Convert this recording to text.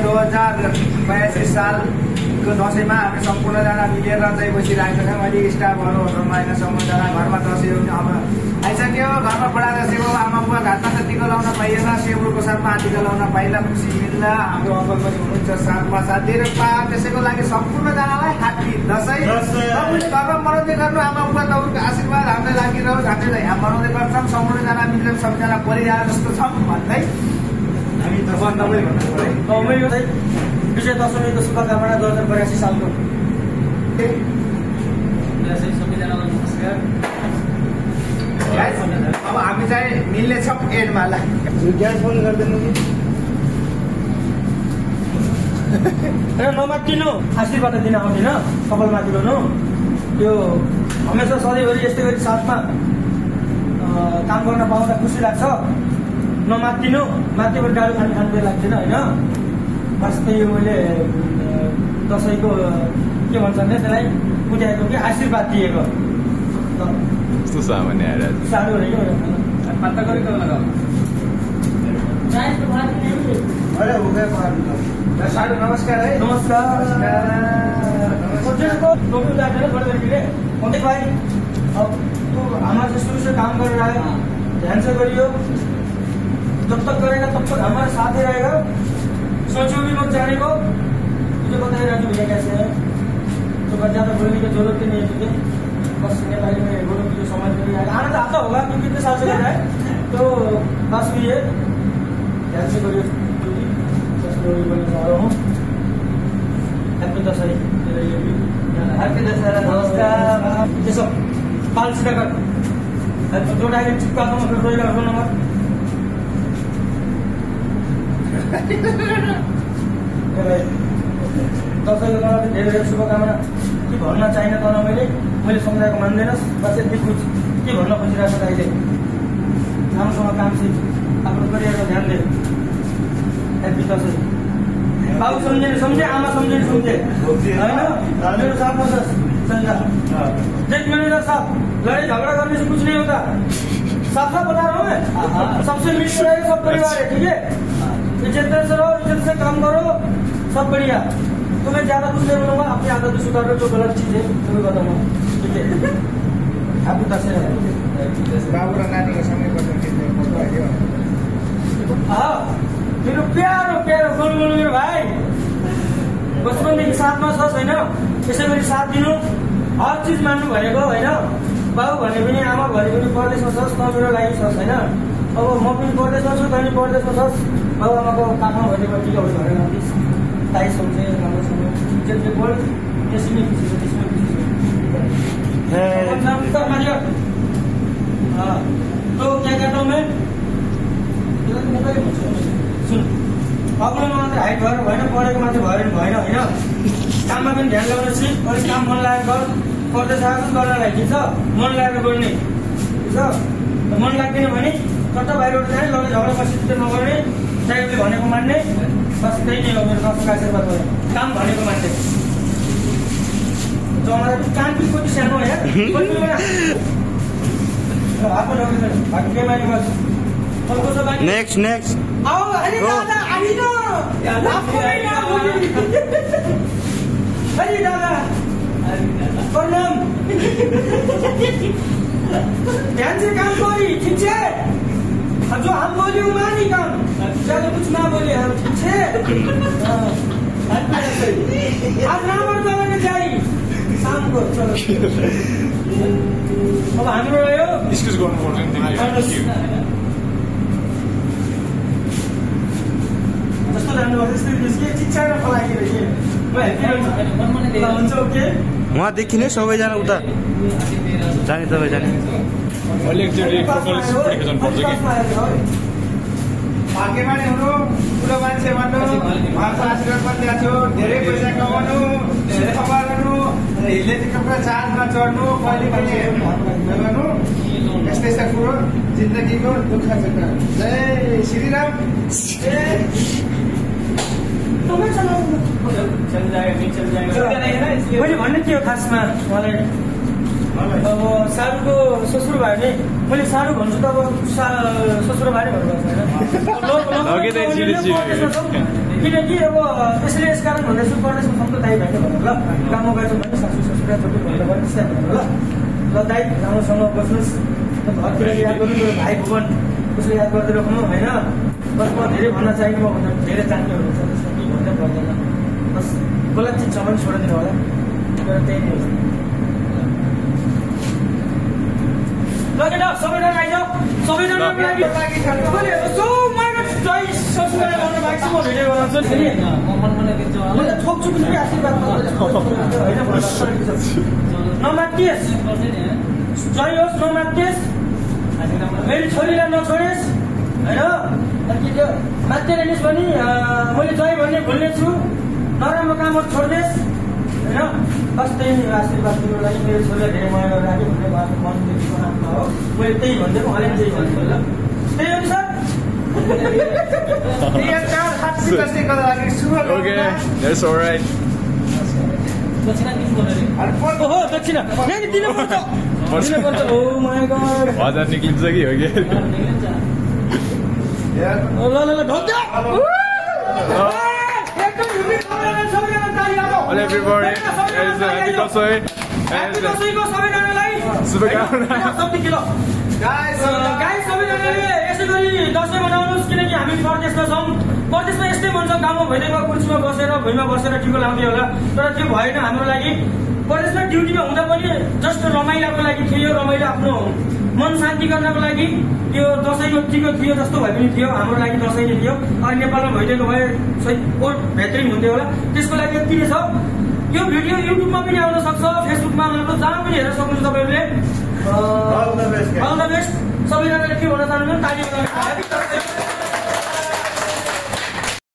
2082 सालको दसैँमा हामी सम्पूर्णजना मिलेर चाहिँ बसिरहेका छौँ। अहिले स्टाफहरू होटलमा सम्पूर्णजना घरमा दसैँ अब आइसक्यो। घरमा बडा दसैँको आमा बुवा घाटमा त टिका लाउन पाइएन, सेब्रोको साथमा टिका लाउन पाइला, खुसी मिल्ला। हाम्रो अङ्कल पनि हुनुहुन्छ साथमा साथी र त्यसैको लागि सम्पूर्णजनालाई ह्याप्पी दसैँ। तपाईँले घरमा मनाउँदै गर्नु, आमा बुवा तपाईँको आशीर्वाद हामीलाई लागिरहोस्। हामीले यहाँ मनाउँदै गर्छौँ, सम्पूर्णजना मिलेर सबैजना परिवार जस्तो छौँ भन्दै हामी विजय दशमीको शुभकामना 2082 सालको। सबैजनालाई नमस्कार। अब हामी चाहिँ मिल्नेछौँ एडमा। ल ग्यास फोन गरिदिनु कि नमात्तिनु, आशीर्वाद दिन आउँदैन सबल माथिल्नु। त्यो हमेसा सधैँभरि यस्तै गरी साथमा काम गर्न पाउँदा खुसी लाग्छ। नमात्तिनु, माथिबाट गाडी खानु लाग्दैन होइन। बस त्यही मैले दसैँको के भन्छ भने त्यसलाई बुझाएको कि आशीर्वाद दिएको सामान्य साह्रो पत्ता गरेको नमस्कार है। नमस्कार भाइ। अब हमारे शुरू से काम कर रहा है, ध्यान से करियो। जब तक करेगा तब तक हमारे साथ ही रहेगा। सोचो भी मत जाने को। मुझे बताइए राजू भैया कैसे है, तो बस ज्यादा बोलने की जरूरत ही नहीं है तुझे। बस बारे में बोलो मुझे समझ में नहीं आएगा। आना तो आता होगा क्योंकि कितने साल से कर रहा है। तो बस ये ध्यान से करियो। हैप्पी दशहरा। हैप्पी दशहरा। नमस्कार। ये सब पाल सीधा कर जो डायरेक्ट चिपका दूंगा फिर रोएगा फोन नंबर। दसैँको मलाई धेरै धेरै शुभकामना। के भन्न चाहिन त मैले सम्झाएको मान्दैनस्। बस यति कुछ के भन्न खोजिरहेको छ अहिले। राम्रोसँग काम सिक, आफ्नो करियरमा ध्यान दे। ह्याप्पी दसैँ। बाबु सम्झे सम्झे, आमा सम्झे सम्झे होइन। मेरो साथमा छ संजा जेठ महीना साथ लड़ाई झगड़ा करने से कुछ नहीं होता। साफ साफ बता रहा हूँ मैं। सबसे मिलकर रहेगा सब परिवार है, ठीक है। इज्जत से रहो, इज्जत से काम करो, सब बढ़िया। तो मैं ज्यादा कुछ नहीं बोलूंगा, अपनी आदत सुधारो। जो गलत चीज है तुम्हें बताऊंगा, ठीक है। आप दशहरा बाबू नानी के समय हाँ मेरो प्यारो प्यारो गोल गोल मेरो भाइ बचपनदेखि साथमा छ छैन। त्यसै गरी साथ दिनु, हर चिज मान्नु भनेको होइन। बाबु भने पनि आमा भने पनि परदेशमा छस्, त मेरो लागि छस् होइन। अब म पनि परदेशमा छु, तैँले परदेशमा छस्। बाबु आमाको काखमा भनेको टिका भयो भनेर आउँदिस्। ताई सम्झे राम्रोसँग इज्जतले बोल, त्यसमै खुसी छ, त्यसमै खुसी छ। तो क्या कहता हूँ मैं, सुन अग्लोमा मात्रै हाइट भएर भएन, पढेको मात्रै भएर भएन होइन। काममा पनि ध्यान लगाउनु सिक। अलिक काम मन लागेर गर। परदेश आएको गर्नलाई ठिक छ, मन लागेर गर्ने ठिक छ। मन लाग्दैन भने कता बाहिर जाने, लडाइँ झगडा परिस्थिति नगर्ने, ड्राइभरले भनेको मान्ने। बस त्यही नै हो मेरो दसैँको आशीर्वाद भयो। काम भनेको मान्ने। जो हमारा काम भी कोई सानो है नेक्स्ट आओ। अरे दादा आई ना आपको नहीं ना अरे दादा प्रणाम। ध्यान से काम करी, ठीक है। जो हम बोले वो मानी काम, ज्यादा कुछ ना बोले हम, ठीक है। आज रामर दबाने जाई शाम को चलो। अब हाम्रो रह्यो डिस्कस गर्नुपर्छ नि जस्तो राम्रो त्यस्तै त्यसकै चिच्चाएर फलाइदियो कि म हेप्पी हुन्छ। ओके उहाँदेखि नै सबैजना उता जाने, तपाईँ जाने। मैले एकचोटि प्रोफाइल पढेको छन् पर्छ कि भाग्यमानी हुनु, ठुलो मान्छे बन्नु, उहाँको आशीर्वाद पनि ल्याएको छु। धेरै पैसा कमाउनु, धेरै खबर गर्नु, हिलेको कुरा चार्जमा चढ्नु, कहिले कहिले गर्नु। यस्तै यस्ता कुरो जिन्दगीको दुःख छ। जय श्रीराम। मैले भन्ने थियो खासमा मलाई अब सारूको ससुर भयो भने मैले सारू भन्छु त अब ससुर भाइ भन्नु पर्छ होइन। किनकि अब त्यसैले यसकारण भन्दैछु परदेशमा सम्पूर्ण दाइ भाइले भन्नु ल काममा गएछ भने सासू ससुरा छोटो भन्नु पर्ने त्यस्तै भन्नु ल दाइ राम्रोसँग बस्नुहोस् घरतिर याद गर्नु भाइ भुवन उसले याद गर्दै राख्नु होइन बस म धेरै भन्न चाहिने म भन्दा धेरै जान्नेहरू हुन्छ त्यसमा के भन्दै पर्दैन बस गलत चिज छ भने छोडिदिनु होला तर त्यही नै हो ल केटा सबैजना आइजाऊ सबैजनाको लागि नमात्तिस जय होस् नमात्तिस मेरो छोरीलाई नछोडेस् होइन मात्दै रहनेस् भने मैले जय भन्ने भुल्ने छु नराम्रो कामहरू छोड्देस् होइन बस त्यही आशीर्वाद दिनुको लागि मेरो छोरीलाई धेरै माया गरेर राखेँ भन्ने उहाँको मनदेखिको आत्मा हो मैले त्यही भनिदिएको उहाँले त्यही भन्नु ल त्यही हो नि sir Okay, that's all right. ओहो दक्षिणा दिनुपर्छ ओ माय गॉड हजार निक्लिन्छ कि हो कि ल ल ल ढोक्दा Hello everybody, it's Happy Dasai and सबैजनालाई शुभकामना गाइस सबैजनाले यसै गरी दसैँ मनाउनुहोस् किनकि हामी परदेशमा छौँ परदेशमा यस्तै भन्छ गाउँमा भइदिएको कुर्सीमा बसेर भुइँमा बसेर टिको लाउँदै होला तर त्यो भएन हाम्रो लागि परदेशमा ड्युटीमा हुँदा पनि जस्ट रमाइलोको लागि थियो रमाइलो आफ्नो मन शान्ति गर्नको लागि त्यो दसैँको टिको थियो जस्तो भए पनि थियो हाम्रो लागि दसैँ नै थियो अनि नेपालमा भइदिएको भए बेहतरिन हुन्थ्यो होला त्यसको लागि यति नै छ यो भिडियो युट्युबमा पनि आउन सक्छ फेसबुकमा आउनु जहाँ पनि हेर्न सक्नुहुन्छ तपाईँहरूले अल द बेस्ट सबैजनाले के भन्न चाहनुहुन्छ ताली बजाउनु